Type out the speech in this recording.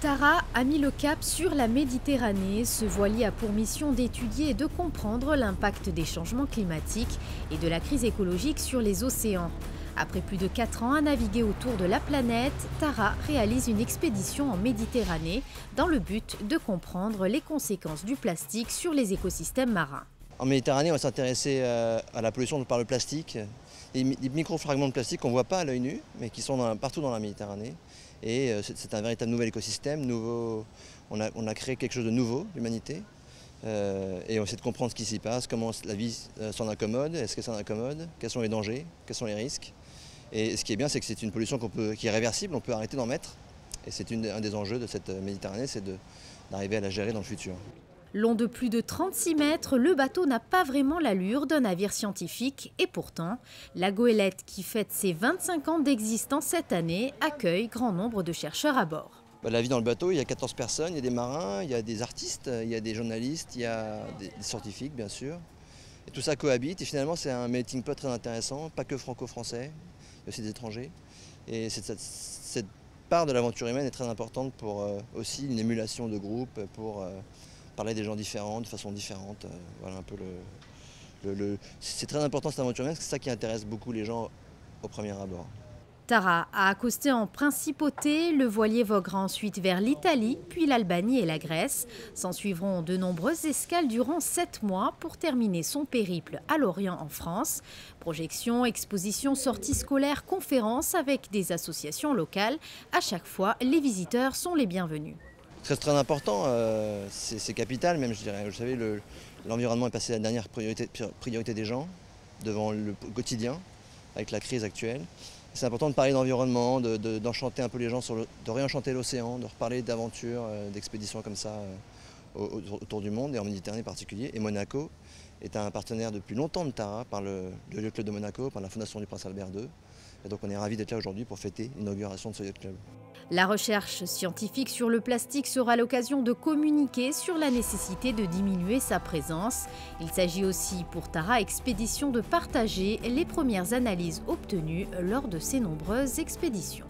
Tara a mis le cap sur la Méditerranée. Ce voilier a pour mission d'étudier et de comprendre l'impact des changements climatiques et de la crise écologique sur les océans. Après plus de 4 ans à naviguer autour de la planète, Tara réalise une expédition en Méditerranée dans le but de comprendre les conséquences du plastique sur les écosystèmes marins. En Méditerranée, on va s'intéresser à la pollution par le plastique, des micro-fragments de plastique qu'on ne voit pas à l'œil nu, mais qui sont partout dans la Méditerranée. Et c'est un véritable nouvel écosystème, on a créé quelque chose de nouveau, l'humanité. Et on essaie de comprendre ce qui s'y passe, comment la vie s'en accommode, est-ce que ça en accommode, quels sont les dangers, quels sont les risques. Et ce qui est bien, c'est que c'est une pollution qui est réversible, on peut arrêter d'en mettre. Et c'est un des enjeux de cette Méditerranée, c'est d'arriver à la gérer dans le futur. Long de plus de 36 mètres, le bateau n'a pas vraiment l'allure d'un navire scientifique. Et pourtant, la goélette, qui fête ses 25 ans d'existence cette année, accueille grand nombre de chercheurs à bord. La vie dans le bateau, il y a 14 personnes, il y a des marins, il y a des artistes, il y a des journalistes, il y a des scientifiques bien sûr. Et tout ça cohabite et finalement c'est un melting pot très intéressant, pas que franco-français, il y a aussi des étrangers. Et cette part de l'aventure humaine est très importante pour aussi une émulation de groupe, pour parler des gens différents, de façon différente. Voilà un peu c'est très important cette aventure humaine, c'est ça qui intéresse beaucoup les gens au premier abord. Tara a accosté en Principauté, le voilier voguera ensuite vers l'Italie, puis l'Albanie et la Grèce. S'en suivront de nombreuses escales durant 7 mois pour terminer son périple à Lorient en France. Projections, expositions, sorties scolaires, conférences avec des associations locales. À chaque fois, les visiteurs sont les bienvenus. Très important, c'est capital même je dirais. Vous savez, l'environnement est passé à la dernière priorité des gens devant le quotidien avec la crise actuelle. C'est important de parler d'environnement, d'enchanter un peu les gens, de réenchanter l'océan, de reparler d'aventures, d'expéditions comme ça autour du monde et en Méditerranée en particulier. Et Monaco est un partenaire depuis longtemps de Tara par le Yacht Club de Monaco, par la Fondation du Prince Albert II. Et donc on est ravis d'être là aujourd'hui pour fêter l'inauguration de ce Yacht Club. La recherche scientifique sur le plastique sera l'occasion de communiquer sur la nécessité de diminuer sa présence. Il s'agit aussi pour Tara Expédition de partager les premières analyses obtenues lors de ses nombreuses expéditions.